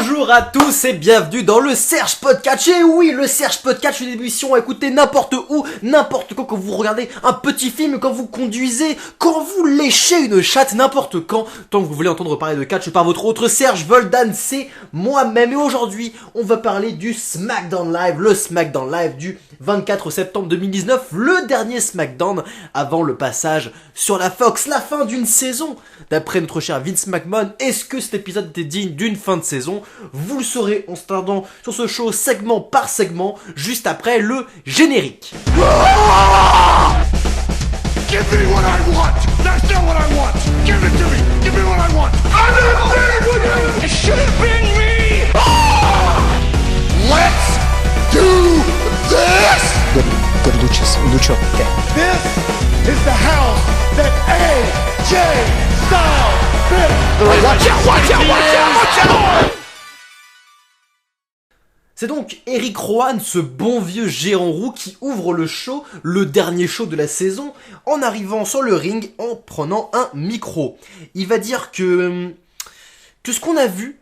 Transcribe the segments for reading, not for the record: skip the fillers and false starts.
Bonjour à tous et bienvenue dans le Serge Podcast. Et oui, le Serge Podcast, une émission à écouter n'importe où, n'importe quand vous regardez un petit film, quand vous conduisez, quand vous léchez une chatte, n'importe quand, tant que vous voulez entendre parler de catch par votre autre Serge Voldan, c'est moi-même. Et aujourd'hui, on va parler du SmackDown Live, le SmackDown Live du 24 septembre 2019, le dernier SmackDown avant le passage sur la Fox, la fin d'une saison. D'après notre cher Vince McMahon, est-ce que cet épisode était digne d'une fin de saison? Vous le saurez en se tardant sur ce show segment par segment, juste après le générique. Give me what I want! That's not what I want! Give it to me! Give me what I want! I'm not finished with you! It should have been me! Let's do this! Good Lucho. Okay. This is the house that AJ Styles built! Watch out! Watch out! Watch out! Watch out! C'est donc Eric Rowan, ce bon vieux géant roux, qui ouvre le show, le dernier show de la saison, en arrivant sur le ring, en prenant un micro. Il va dire que ce qu'on a vu,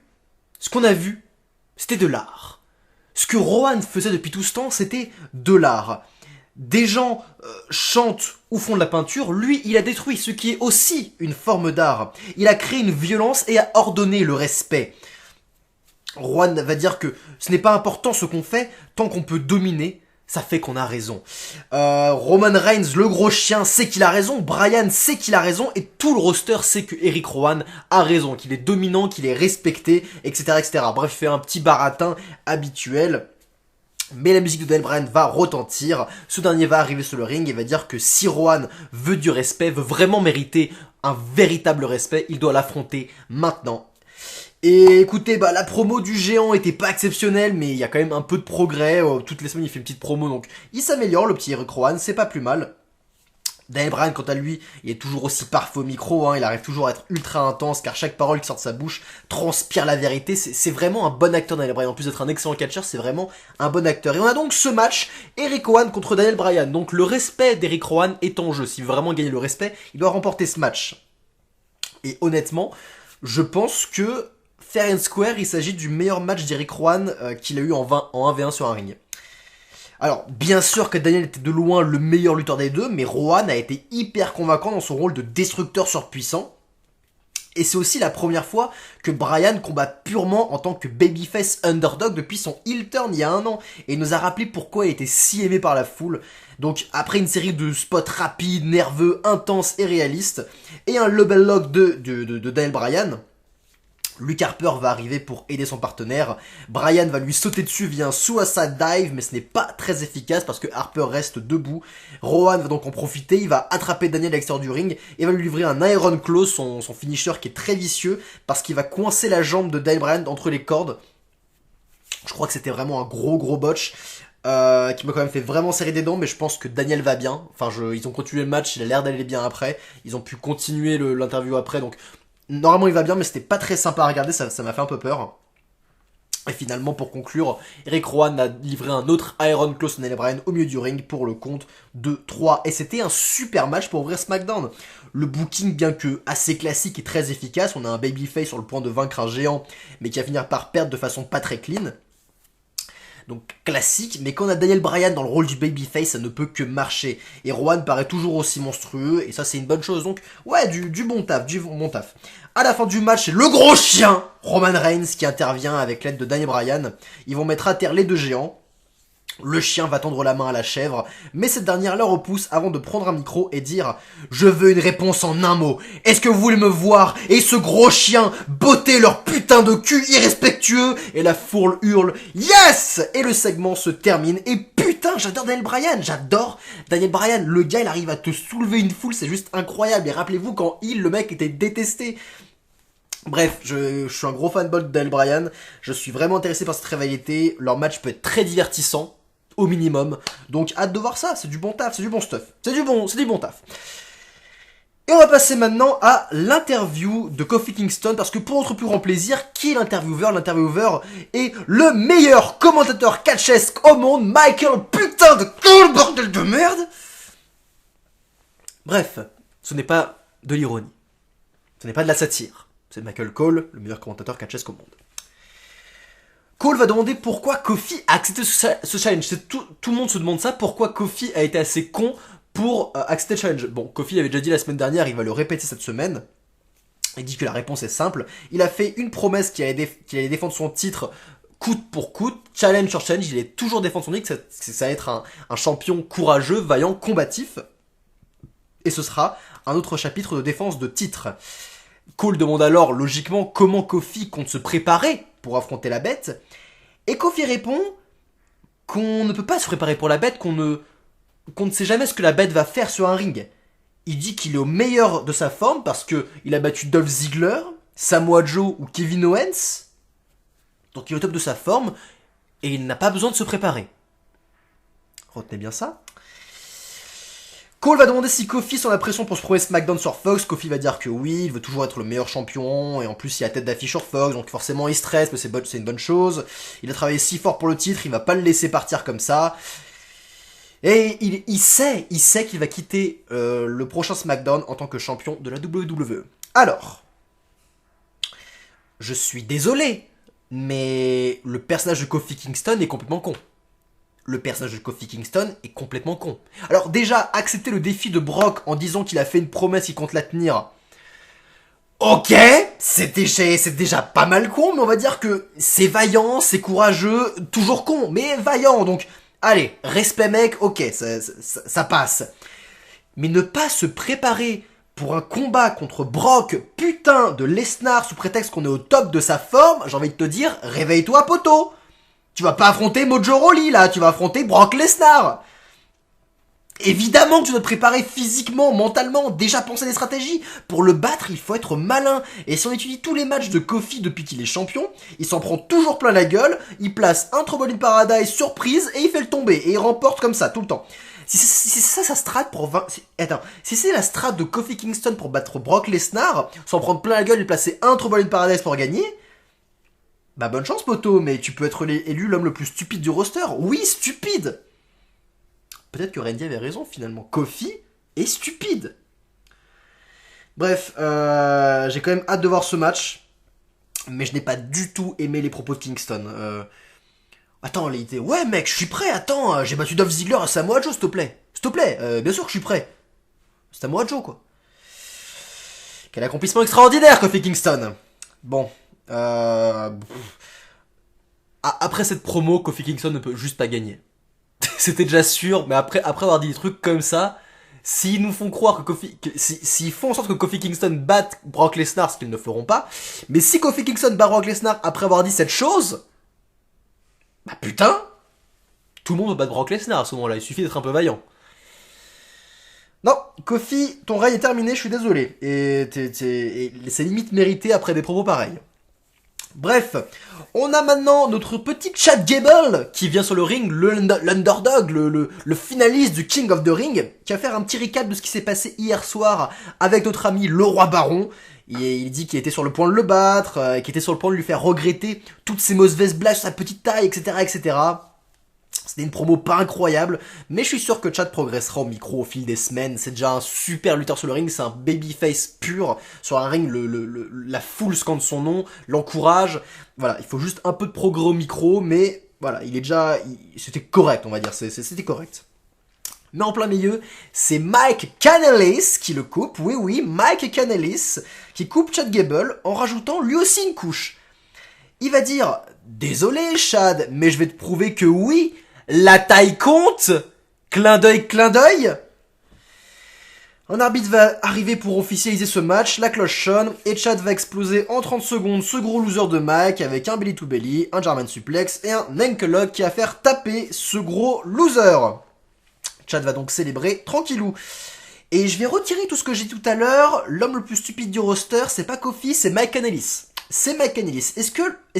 c'était de l'art. Ce que Rowan faisait depuis tout ce temps, c'était de l'art. Des gens chantent ou font de la peinture, lui, il a détruit ce qui est aussi une forme d'art. Il a créé une violence et a ordonné le respect. Rowan va dire que ce n'est pas important ce qu'on fait, tant qu'on peut dominer, ça fait qu'on a raison. Roman Reigns, le gros chien, sait qu'il a raison, Bryan sait qu'il a raison, et tout le roster sait que Eric Rowan a raison, qu'il est dominant, qu'il est respecté, etc., etc. Bref, il fait un petit baratin habituel. Mais la musique de Daniel Bryan va retentir, ce dernier va arriver sur le ring et va dire que si Rowan veut du respect, veut vraiment mériter un véritable respect, il doit l'affronter maintenant. Et écoutez, la promo du géant était pas exceptionnelle, mais il y a quand même un peu de progrès. Toutes les semaines, il fait une petite promo, donc il s'améliore, le petit Eric Rowan, c'est pas plus mal. Daniel Bryan, quant à lui, il est toujours aussi parfait au micro, il arrive toujours à être ultra intense, car chaque parole qui sort de sa bouche transpire la vérité. C'est vraiment un bon acteur, Daniel Bryan. En plus d'être un excellent catcheur, c'est vraiment un bon acteur. Et on a donc ce match, Eric Rowan contre Daniel Bryan. Donc le respect d'Eric Rowan est en jeu. S'il veut vraiment gagner le respect, il doit remporter ce match. Et honnêtement, je pense que fair and square, il s'agit du meilleur match d'Eric Rowan qu'il a eu en 1v1 sur un ring. Alors, bien sûr que Daniel était de loin le meilleur lutteur des deux, mais Rowan a été hyper convaincant dans son rôle de destructeur surpuissant. Et c'est aussi la première fois que Bryan combat purement en tant que babyface underdog depuis son heel turn il y a 1 an. Et il nous a rappelé pourquoi il était si aimé par la foule. Donc après une série de spots rapides, nerveux, intenses et réalistes, et un level lock de Daniel Bryan, Luke Harper va arriver pour aider son partenaire. Bryan va lui sauter dessus via un suicide dive, mais ce n'est pas très efficace parce que Harper reste debout. Rowan va donc en profiter, il va attraper Daniel à l'extérieur du ring et va lui livrer un Iron Claw, son finisher qui est très vicieux, parce qu'il va coincer la jambe de Daniel Bryan entre les cordes. Je crois que c'était vraiment un gros botch. Qui m'a quand même fait vraiment serrer des dents, mais je pense que Daniel va bien. Enfin, ils ont continué le match, il a l'air d'aller bien après. Ils ont pu continuer l'interview après, donc normalement il va bien, mais c'était pas très sympa à regarder, ça m'a fait un peu peur. Et finalement, pour conclure, Eric Rowan a livré un autre Iron Claw sur Daniel Bryan au milieu du ring pour le compte de 3. Et c'était un super match pour ouvrir SmackDown. Le booking, bien que assez classique et très efficace, on a un babyface sur le point de vaincre un géant, mais qui va finir par perdre de façon pas très clean. Donc classique, mais quand on a Daniel Bryan dans le rôle du babyface, ça ne peut que marcher. Et Rowan paraît toujours aussi monstrueux, et ça c'est une bonne chose. Donc ouais, du bon taf, À la fin du match, c'est le gros chien Roman Reigns qui intervient avec l'aide de Daniel Bryan. Ils vont mettre à terre les deux géants. Le chien va tendre la main à la chèvre, mais cette dernière la repousse avant de prendre un micro et dire « Je veux une réponse en un mot. Est-ce que vous voulez me voir et ce gros chien botter leur putain de cul irrespectueux ?» Et la foule hurle « Yes !» Et le segment se termine. Et putain, j'adore Daniel Bryan. Le gars, il arrive à te soulever une foule, c'est juste incroyable. Et rappelez-vous quand le mec était détesté. Bref, je suis un gros fanboy de Daniel Bryan. Je suis vraiment intéressé par cette rivalité. Leur match peut être très divertissant, au minimum. Donc, hâte de voir ça. C'est du bon taf, c'est du bon stuff. C'est du bon taf. Et on va passer maintenant à l'interview de Kofi Kingston, parce que pour notre plus grand plaisir, qui est l'intervieweur? L'intervieweur est le meilleur commentateur catchesque au monde, Michael putain de cool bordel de merde. Bref, ce n'est pas de l'ironie. Ce n'est pas de la satire. C'est Michael Cole, le meilleur commentateur catchesque au monde. Cole va demander pourquoi Kofi a accepté ce challenge. Tout le monde se demande ça, pourquoi Kofi a été assez con pour accepter le challenge. Bon, Kofi avait déjà dit la semaine dernière, il va le répéter cette semaine. Il dit que la réponse est simple. Il a fait une promesse qu'il allait défendre son titre coûte pour coûte, challenge sur challenge. Il est toujours défendre son titre, ça va être un champion courageux, vaillant, combatif. Et ce sera un autre chapitre de défense de titre. Cole demande alors, logiquement, comment Kofi compte se préparer pour affronter la bête. Et Kofi répond qu'on ne peut pas se préparer pour la bête, qu'on ne sait jamais ce que la bête va faire sur un ring. Il dit qu'il est au meilleur de sa forme parce que il a battu Dolph Ziggler, Samoa Joe ou Kevin Owens. Donc il est au top de sa forme et il n'a pas besoin de se préparer. Retenez bien ça. Cole va demander si Kofi sent la pression pour se prouver SmackDown sur Fox. Kofi va dire que oui, il veut toujours être le meilleur champion, et en plus il y a tête d'affiche sur Fox, donc forcément il stresse, mais c'est une bonne chose. Il a travaillé si fort pour le titre, il va pas le laisser partir comme ça. Et il sait qu'il va quitter le prochain SmackDown en tant que champion de la WWE. Alors, je suis désolé, mais le personnage de Kofi Kingston est complètement con. Le personnage de Kofi Kingston est complètement con. Alors déjà, accepter le défi de Brock en disant qu'il a fait une promesse, il compte la tenir. Ok, c'est déjà pas mal con, mais on va dire que c'est vaillant, c'est courageux, toujours con, mais vaillant. Donc, allez, respect mec, ok, ça passe. Mais ne pas se préparer pour un combat contre Brock, putain de Lesnar, sous prétexte qu'on est au top de sa forme, j'ai envie de te dire, réveille-toi poteau. Tu vas pas affronter Mojo Rawley, là, tu vas affronter Brock Lesnar. Évidemment que tu dois te préparer physiquement, mentalement, déjà penser des stratégies. Pour le battre, il faut être malin. Et si on étudie tous les matchs de Kofi depuis qu'il est champion, il s'en prend toujours plein la gueule, il place un Trouble in Paradise surprise et il fait le tomber. Et il remporte comme ça, tout le temps. Si c'est ça sa strat pour si c'est la strat de Kofi Kingston pour battre Brock Lesnar, s'en prendre plein la gueule et placer un Trouble in Paradise pour gagner, bah bonne chance poto, mais tu peux être élu l'homme le plus stupide du roster. Oui, stupide. Peut-être que Randy avait raison finalement. Kofi est stupide. Bref, j'ai quand même hâte de voir ce match. Mais je n'ai pas du tout aimé les propos de Kingston. Attends, il était... Ouais mec, je suis prêt, attends, j'ai battu Dolph Ziggler à Samoa Joe, s'il te plaît. S'il te plaît, bien sûr que je suis prêt. C'est Samoa Joe, quoi. Quel accomplissement extraordinaire, Kofi Kingston. Bon, après cette promo, Kofi Kingston ne peut juste pas gagner. C'était déjà sûr, mais après avoir dit des trucs comme ça, s'ils nous font croire s'ils font en sorte que Kofi Kingston batte Brock Lesnar, ce qu'ils ne feront pas, mais si Kofi Kingston bat Brock Lesnar après avoir dit cette chose, bah putain, tout le monde va battre Brock Lesnar à ce moment-là, il suffit d'être un peu vaillant. Non, Kofi, ton règne est terminé, je suis désolé. Et c'est limite mérité après des propos pareils. Bref, on a maintenant notre petit Chad Gable qui vient sur le ring, l'underdog, le finaliste du King of the Ring, qui va faire un petit recap de ce qui s'est passé hier soir avec notre ami le Roi Baron. Il dit qu'il était sur le point de le battre, qu'il était sur le point de lui faire regretter toutes ces mauvaises blagues sur sa petite taille, etc., etc. C'était une promo pas incroyable, mais je suis sûr que Chad progressera au micro au fil des semaines. C'est déjà un super lutteur sur le ring, c'est un babyface pur. Sur un ring, la foule scande son nom, l'encourage. Voilà, il faut juste un peu de progrès au micro, mais voilà, c'était correct, on va dire, c'était correct. Mais en plein milieu, c'est Mike Kanellis qui le coupe, oui, Mike Kanellis, qui coupe Chad Gable en rajoutant lui aussi une couche. Il va dire, désolé Chad, mais je vais te prouver que oui, la taille compte. Clin d'œil, clin d'œil. Un arbitre va arriver pour officialiser ce match, la cloche sonne, et Chad va exploser en 30 secondes ce gros loser de Mike avec un belly to belly, un German suplex et un ankle lock qui va faire taper ce gros loser. Chad va donc célébrer tranquillou. Et je vais retirer tout ce que j'ai dit tout à l'heure, l'homme le plus stupide du roster, c'est pas Kofi, c'est Mike Kanellis. C'est Mike Kanellis. Est-ce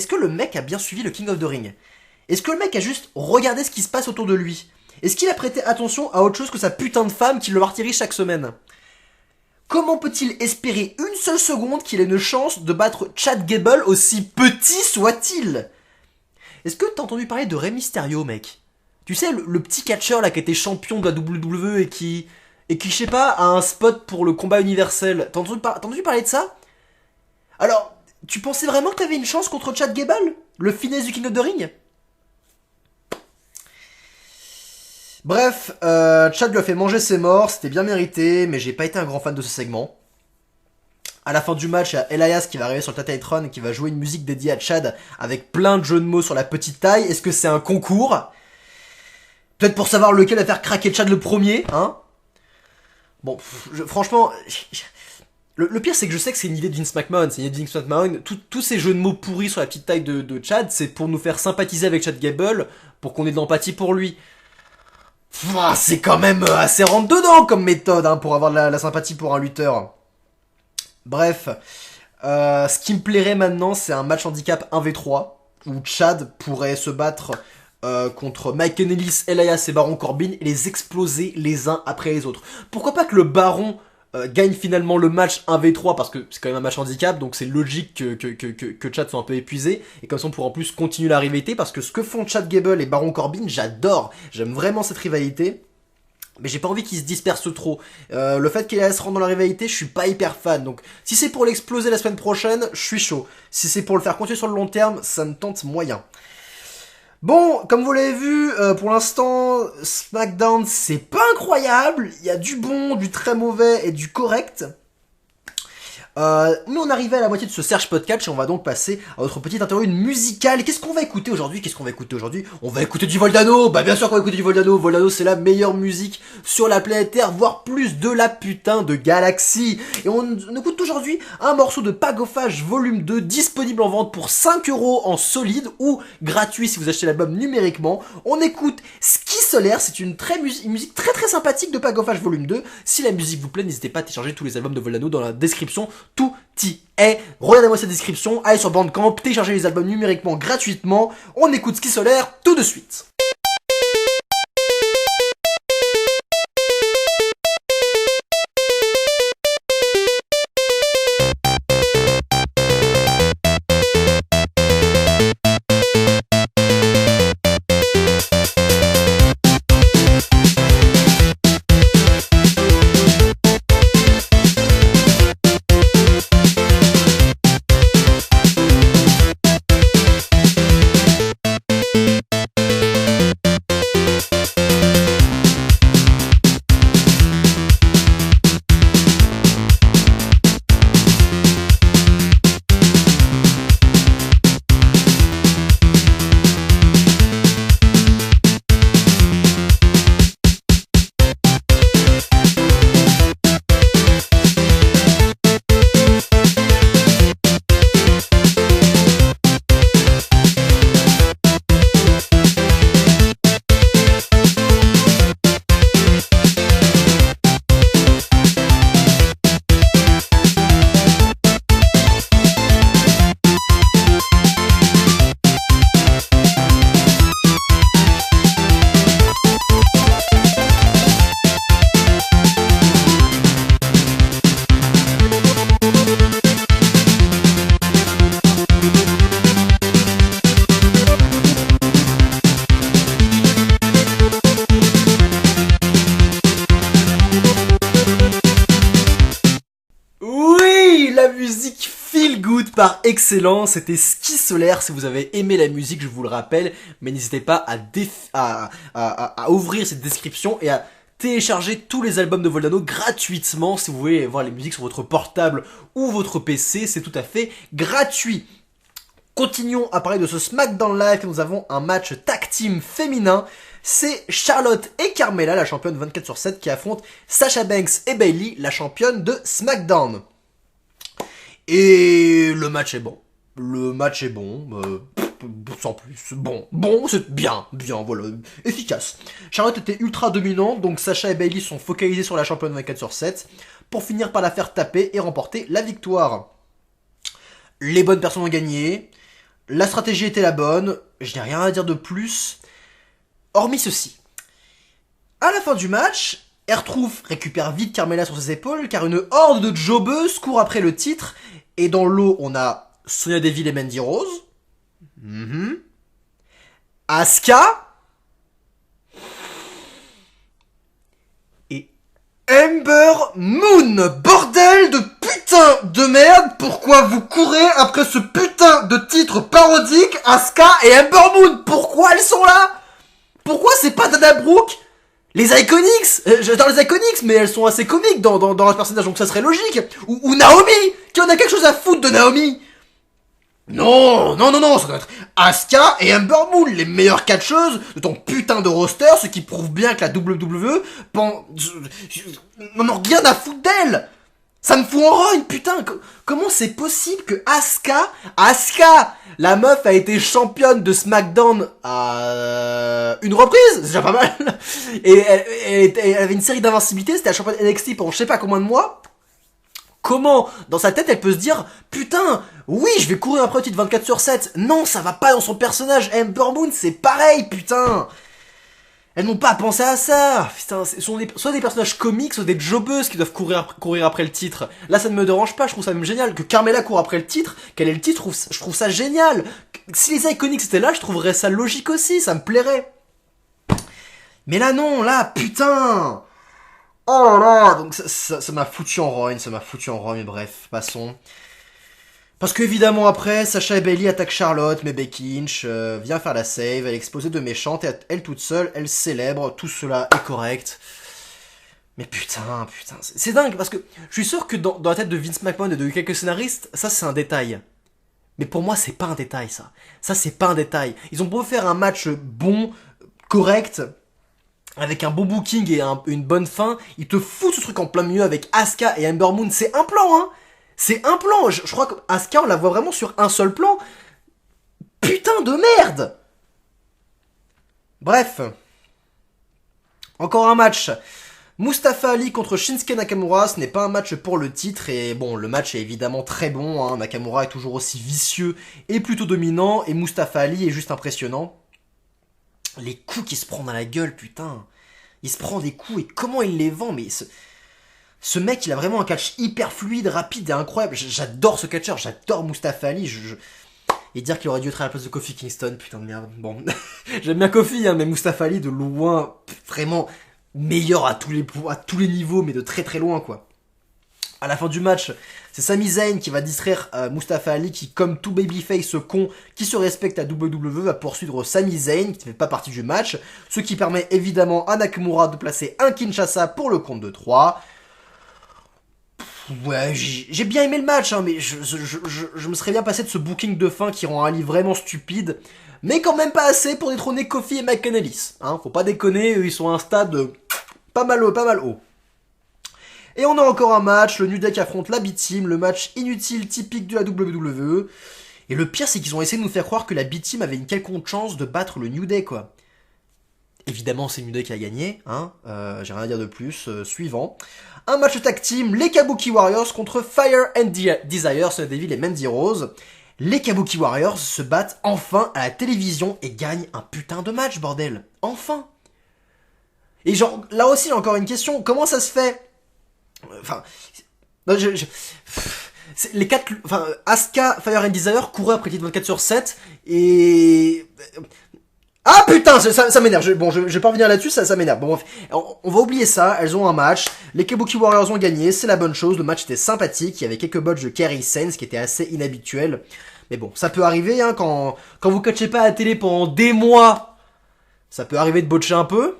que le mec a bien suivi le King of the Ring? Est-ce que le mec a juste regardé ce qui se passe autour de lui? Est-ce qu'il a prêté attention à autre chose que sa putain de femme qui le martyrise chaque semaine? Comment peut-il espérer une seule seconde qu'il ait une chance de battre Chad Gable, aussi petit soit-il? Est-ce que t'as entendu parler de Rey Mysterio, mec? Tu sais, le petit catcheur là qui était champion de la WWE et qui je sais pas, a un spot pour le combat universel. T'as entendu parler de ça? Alors, Tu pensais vraiment que t'avais une chance contre Chad Gable, le finesse du King of the Ring? Bref, Chad lui a fait manger ses morts, c'était bien mérité, mais j'ai pas été un grand fan de ce segment. À la fin du match, il y a Elias qui va arriver sur le Titatron et qui va jouer une musique dédiée à Chad avec plein de jeux de mots sur la petite taille. Est-ce que c'est un concours? Peut-être pour savoir lequel va faire craquer Chad le premier, hein? Bon, franchement, le pire c'est que je sais que c'est une idée de Vince McMahon, c'est une idée de Vince McMahon. Tous ces jeux de mots pourris sur la petite taille de Chad, c'est pour nous faire sympathiser avec Chad Gable, pour qu'on ait de l'empathie pour lui. C'est quand même assez rentre dedans comme méthode, hein, pour avoir de la sympathie pour un lutteur. Bref, ce qui me plairait maintenant, c'est un match handicap 1v3, où Chad pourrait se battre contre Mike Kanellis, Elias et Baron Corbin, et les exploser les uns après les autres. Pourquoi pas que le Baron gagne finalement le match 1v3, parce que c'est quand même un match handicap, donc c'est logique que Chad soit un peu épuisé, et comme ça on pourra en plus continuer la rivalité, parce que ce que font Chad Gable et Baron Corbin, j'adore, j'aime vraiment cette rivalité. Mais j'ai pas envie qu'il se disperse trop. Le fait qu'il se rendre dans la rivalité, je suis pas hyper fan. Donc si c'est pour l'exploser la semaine prochaine, je suis chaud. Si c'est pour le faire continuer sur le long terme, ça me tente moyen. Bon, comme vous l'avez vu, pour l'instant, SmackDown, c'est pas incroyable. Il y a du bon, du très mauvais et du correct. Nous on arrivait à la moitié de ce Serge Podcast et on va donc passer à notre petite interlude musicale. Qu'est-ce qu'on va écouter aujourd'hui? On va écouter du Voldano. Bah bien sûr qu'on va écouter du Voldano. Voldano c'est la meilleure musique sur la planète Terre, voire plus de la putain de galaxie. Et on écoute aujourd'hui un morceau de Pagophage volume 2 disponible en vente pour 5 € en solide ou gratuit si vous achetez l'album numériquement. On écoute Ski Solaire, c'est une musique très très sympathique de Pagophage volume 2. Si la musique vous plaît, n'hésitez pas à télécharger tous les albums de Voldano dans la description. Tout y est. Regardez-moi cette description, allez sur Bandcamp, téléchargez les albums numériquement gratuitement. On écoute Ski Solaire tout de suite. Par excellence, c'était Ski Solaire. Si vous avez aimé la musique, je vous le rappelle, mais n'hésitez pas à ouvrir cette description et à télécharger tous les albums de Voldano gratuitement. Si vous voulez voir les musiques sur votre portable ou votre PC, c'est tout à fait gratuit. Continuons à parler de ce SmackDown Live. Nous avons un match tag team féminin. C'est Charlotte et Carmella, la championne 24/7, qui affrontent Sasha Banks et Bayley, la championne de SmackDown. Et le match est bon. Sans plus. Bon, c'est bien, voilà, efficace. Charlotte était ultra dominante, donc Sasha et Bayley sont focalisés sur la championne 24/7 pour finir par la faire taper et remporter la victoire. Les bonnes personnes ont gagné, la stratégie était la bonne, je n'ai rien à dire de plus, hormis ceci. À la fin du match, R-Truth récupère vite Carmella sur ses épaules car une horde de jobbeuses court après le titre et dans l'eau on a Sonya Deville et Mandy Rose, Asuka et Ember Moon, bordel de putain de merde, pourquoi vous courez après ce putain de titre parodique, Asuka et Ember Moon? Pourquoi elles sont là? Pourquoi c'est pas Dana Brooke? Les Iconics, j'adore les Iconics, mais elles sont assez comiques dans leur personnage, donc ça serait logique. Ou Naomi, qui en a quelque chose à foutre de Naomi. Non, ça doit être Asuka et Ember Moon, les meilleures catcheuses de ton putain de roster, ce qui prouve bien que la WWE n'en ont rien à foutre d'elle. Ça me fout en rogne, putain. Comment c'est possible que Asuka, la meuf a été championne de SmackDown à une reprise, c'est déjà pas mal. Et elle avait une série d'invincibilité, c'était la championne NXT pendant je sais pas combien de mois. Comment, dans sa tête, elle peut se dire, putain, oui, je vais courir après le titre 24/7. Non, ça va pas dans son personnage. Ember Moon, c'est pareil, putain. Elles n'ont pas pensé à ça. Putain, ce sont soit des personnages comiques, soit des jobbeuses qui doivent courir après le titre. Là, ça ne me dérange pas, je trouve ça même génial. Que Carmella court après le titre, qu'elle ait le titre, je trouve ça génial. Si les Iconics étaient là, je trouverais ça logique aussi, ça me plairait. Mais là, non, là, putain. Oh là là, donc ça m'a foutu en rogne, mais bref, passons. Parce que évidemment après, Sasha et Bayley attaquent Charlotte, mais Becky Lynch vient faire la save, elle est exposée de méchante, et elle toute seule, elle célèbre, tout cela est correct. Mais putain, c'est dingue, parce que je suis sûr que dans la tête de Vince McMahon et de quelques scénaristes, ça c'est un détail. Mais pour moi, c'est pas un détail, ça. Ça, c'est pas un détail. Ils ont beau faire un match bon, correct, avec un bon booking et une bonne fin, ils te foutent ce truc en plein milieu avec Asuka et Ember Moon. C'est un plan, hein. C'est un plan. Je crois qu'Asuka, on la voit vraiment sur un seul plan. Putain de merde. Bref. Encore un match. Mustafa Ali contre Shinsuke Nakamura, ce n'est pas un match pour le titre, et bon, le match est évidemment très bon, hein. Nakamura est toujours aussi vicieux et plutôt dominant, et Mustafa Ali est juste impressionnant. Les coups qu'il se prend dans la gueule, putain. Il se prend des coups et comment il les vend, mais ce mec, il a vraiment un catch hyper fluide, rapide et incroyable. J'adore ce catcheur, j'adore Mustafa Ali. Et dire qu'il aurait dû être à la place de Kofi Kingston, putain de merde. Bon, j'aime bien Kofi, hein, mais Mustafa Ali de loin, vraiment meilleur à tous les niveaux, mais de très très loin, quoi. À la fin du match, c'est Sami Zayn qui va distraire Mustafa Ali, qui, comme tout babyface con qui se respecte à WWE, va poursuivre Sami Zayn, qui ne fait pas partie du match, ce qui permet évidemment à Nakamura de placer un Kinshasa pour le compte de 3. Ouais, j'ai bien aimé le match, hein, mais je me serais bien passé de ce booking de fin qui rend Ali vraiment stupide, mais quand même pas assez pour détrôner Kofi et Mike Kanellis. Hein, faut pas déconner, ils sont à un stade pas mal haut. Et on a encore un match, le New Day qui affronte la B-Team, le match inutile typique de la WWE. Et le pire, c'est qu'ils ont essayé de nous faire croire que la B-Team avait une quelconque chance de battre le New Day, quoi. Évidemment, c'est le New Day qui a gagné, hein. J'ai rien à dire de plus. Suivant. Un match tag team, les Kabuki Warriors contre Fire and Desire, Sonya Deville et Mandy Rose. Les Kabuki Warriors se battent enfin à la télévision et gagnent un putain de match, bordel. Enfin. Et genre, là aussi, j'ai encore une question. Comment ça se fait? Enfin, non, les quatre, enfin, Asuka, Fire and Desire couraient après le titre 24/7 et ah putain, ça m'énerve. Bon, je vais pas revenir là-dessus, ça m'énerve. Bon, on va oublier ça. Elles ont un match. Les Kabuki Warriors ont gagné, c'est la bonne chose. Le match était sympathique. Il y avait quelques botches de Kerry Saints qui étaient assez inhabituels. Mais bon, ça peut arriver, hein, quand vous catchez pas à la télé pendant des mois, ça peut arriver de botcher un peu.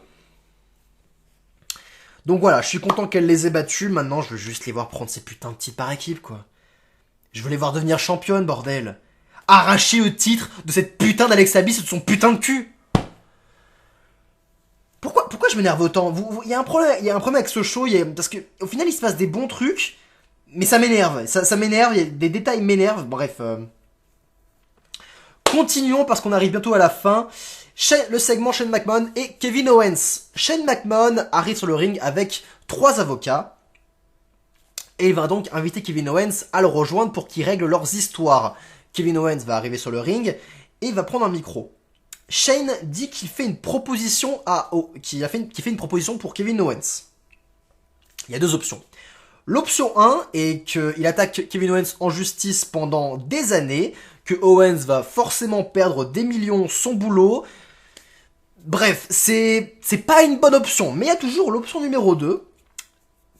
Donc voilà, je suis content qu'elle les ait battus. Maintenant, je veux juste les voir prendre ces putains de titres par équipe, quoi. Je veux les voir devenir championnes, bordel. Arracher le titre de cette putain d'Alexa Bliss et de son putain de cul. Pourquoi je m'énerve autant? Il y a un problème avec ce show, parce que au final, il se passe des bons trucs, mais ça m'énerve. Ça m'énerve, il y a des détails m'énervent. Bref. Continuons parce qu'on arrive bientôt à la fin. Le segment Shane McMahon et Kevin Owens. Shane McMahon arrive sur le ring avec 3 avocats. Et il va donc inviter Kevin Owens à le rejoindre pour qu'ils règlent leurs histoires. Kevin Owens va arriver sur le ring et il va prendre un micro. Shane dit qu'il fait une proposition qu'il fait une proposition pour Kevin Owens. Il y a 2 options. L'option 1 est qu'il attaque Kevin Owens en justice pendant des années, que Owens va forcément perdre des millions, son boulot. Bref, c'est pas une bonne option, mais il y a toujours l'option numéro 2.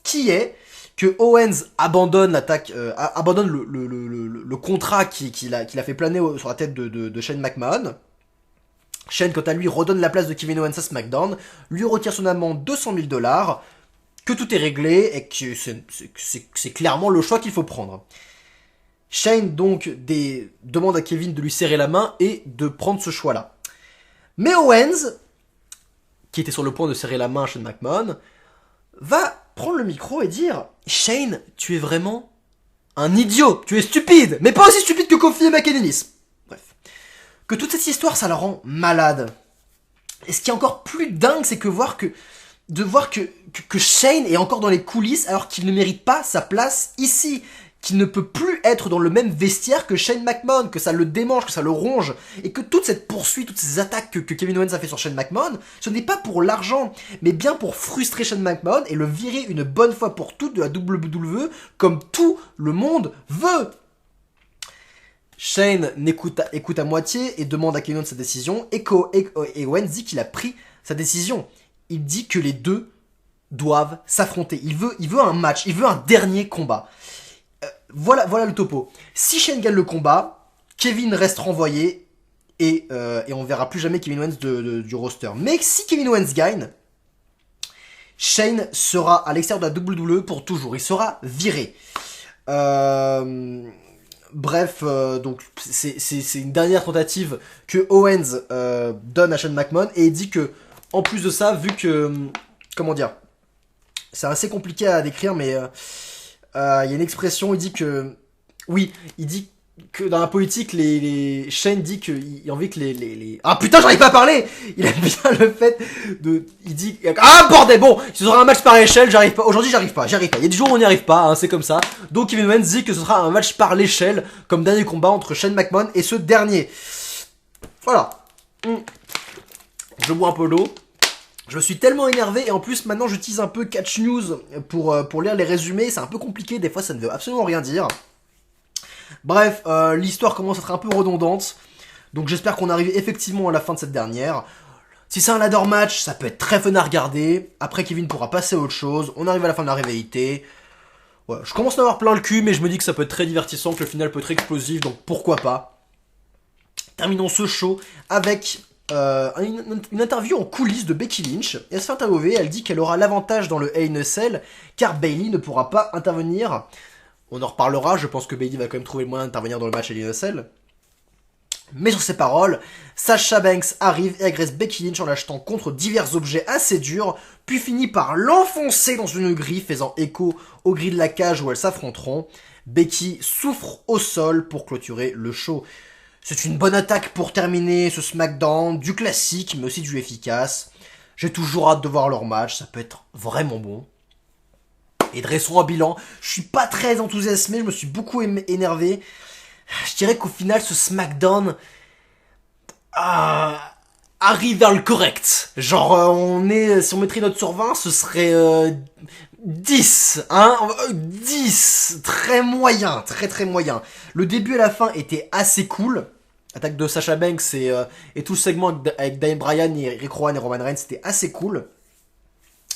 qui est que Owens abandonne l'attaque, abandonne le contrat qu'il a fait planer sur la tête de Shane McMahon. Shane, quant à lui, redonne la place de Kevin Owens à SmackDown, lui retire son amende $200,000, que tout est réglé et que c'est clairement le choix qu'il faut prendre. Shane donc demande à Kevin de lui serrer la main et de prendre ce choix-là. Mais Owens, qui était sur le point de serrer la main à Shane McMahon, va prendre le micro et dire « Shane, tu es vraiment un idiot, tu es stupide, mais pas aussi stupide que Kofi et McEnelis. » Bref. Que toute cette histoire, ça la rend malade. Et ce qui est encore plus dingue, c'est de voir que Shane est encore dans les coulisses alors qu'il ne mérite pas sa place ici. Qu'il ne peut plus être dans le même vestiaire que Shane McMahon, que ça le démange, que ça le ronge, et que toute cette poursuite, toutes ces attaques que Kevin Owens a fait sur Shane McMahon, ce n'est pas pour l'argent, mais bien pour frustrer Shane McMahon et le virer une bonne fois pour toutes de la WWE, comme tout le monde veut. Shane écoute à moitié et demande à Kevin Owens sa décision, et Owens dit qu'il a pris sa décision. Il dit que les deux doivent s'affronter. Il veut un match, il veut un dernier combat. Voilà le topo. Si Shane gagne le combat, Kevin reste renvoyé et on verra plus jamais Kevin Owens du roster. Mais si Kevin Owens gagne, Shane sera à l'extérieur de la WWE pour toujours. Il sera viré. Bref, donc c'est une dernière tentative que Owens donne à Shane McMahon et il dit que en plus de ça, vu que comment dire, c'est assez compliqué à décrire, mais il y a une expression, il dit que dans la politique, Shane dit qu'il a envie que ah putain, j'arrive pas à parler. Il aime bien le fait il dit, ah bordel, bon, ce sera un match par échelle, j'arrive pas, aujourd'hui j'y arrive pas. Il y a des jours où on n'y arrive pas, hein, c'est comme ça. Donc Kevin Owens dit que ce sera un match par l'échelle, comme dernier combat entre Shane McMahon et ce dernier. Voilà. Je bois un peu d'eau. Je suis tellement énervé et en plus maintenant j'utilise un peu Catch News pour lire les résumés, c'est un peu compliqué, des fois ça ne veut absolument rien dire. Bref, l'histoire commence à être un peu redondante, donc j'espère qu'on arrive effectivement à la fin de cette dernière. Si c'est un ladder match, ça peut être très fun à regarder, après Kevin pourra passer à autre chose, on arrive à la fin de la rivalité. Ouais, je commence à avoir plein le cul, mais je me dis que ça peut être très divertissant, que le final peut être explosif, donc pourquoi pas. Terminons ce show avec une interview en coulisses de Becky Lynch. Elle se fait interviewer, elle dit qu'elle aura l'avantage dans le Hell in a Cell car Bayley ne pourra pas intervenir. On en reparlera, je pense que Bayley va quand même trouver le moyen d'intervenir dans le match Hell in a Cell. Mais sur ces paroles, Sasha Banks arrive et agresse Becky Lynch en l'achetant contre divers objets assez durs, puis finit par l'enfoncer dans une grille faisant écho aux grilles de la cage où elles s'affronteront. Becky souffre au sol pour clôturer le show. C'est une bonne attaque pour terminer ce SmackDown, du classique mais aussi du efficace. J'ai toujours hâte de voir leur match, ça peut être vraiment bon. Et dressons un bilan, je suis pas très enthousiasmé, je me suis beaucoup énervé. Je dirais qu'au final ce SmackDown arrive vers le correct. Genre si on mettrait une note sur 20, ce serait 10, hein, 10, très moyen, très très moyen. Le début et la fin étaient assez cool. Attaque de Sasha Banks et tout le segment avec Daniel Bryan et Rick Rowan et Roman Reigns, c'était assez cool.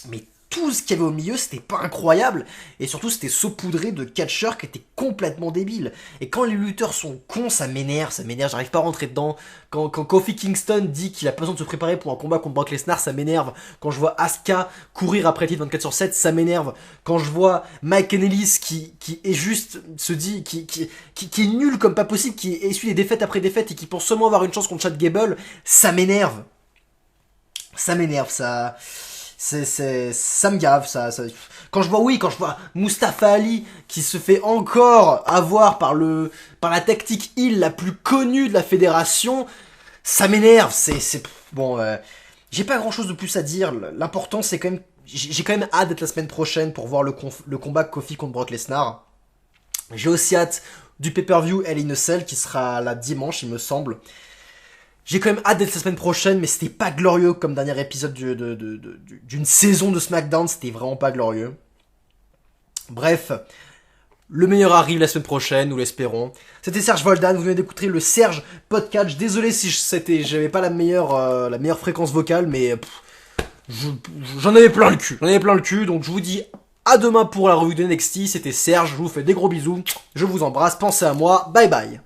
Mais tout ce qu'il y avait au milieu, c'était pas incroyable. Et surtout, c'était saupoudré de catcheurs qui étaient complètement débiles. Et quand les lutteurs sont cons, ça m'énerve, j'arrive pas à rentrer dedans. Quand Kofi Kingston dit qu'il a pas besoin de se préparer pour un combat contre Brock Lesnar, ça m'énerve. Quand je vois Asuka courir après le titre 24/7, ça m'énerve. Quand je vois Mike Kanellis qui est juste, se dit, qui est nul comme pas possible, qui essuie des défaites après défaites et qui pense seulement avoir une chance contre Chad Gable, ça m'énerve. Ça m'énerve, ça me gave, ça. Quand je vois Mustafa Ali qui se fait encore avoir par la tactique heel la plus connue de la fédération, ça m'énerve. Bon, j'ai pas grand chose de plus à dire. L'important c'est quand même, j'ai quand même hâte d'être la semaine prochaine pour voir le combat Kofi contre Brock Lesnar. J'ai aussi hâte du pay-per-view Hell in a Cell qui sera là dimanche, il me semble. J'ai quand même hâte d'être la semaine prochaine, mais c'était pas glorieux comme dernier épisode d'une saison de SmackDown, c'était vraiment pas glorieux. Bref, le meilleur arrive la semaine prochaine, nous l'espérons. C'était Serge Voldan, vous venez d'écouter le Serge Podcast. Désolé si j'avais pas la meilleure fréquence vocale, mais j'en avais plein le cul. Donc je vous dis À demain pour la revue de NXT, c'était Serge, je vous fais des gros bisous, je vous embrasse, pensez à moi, bye bye.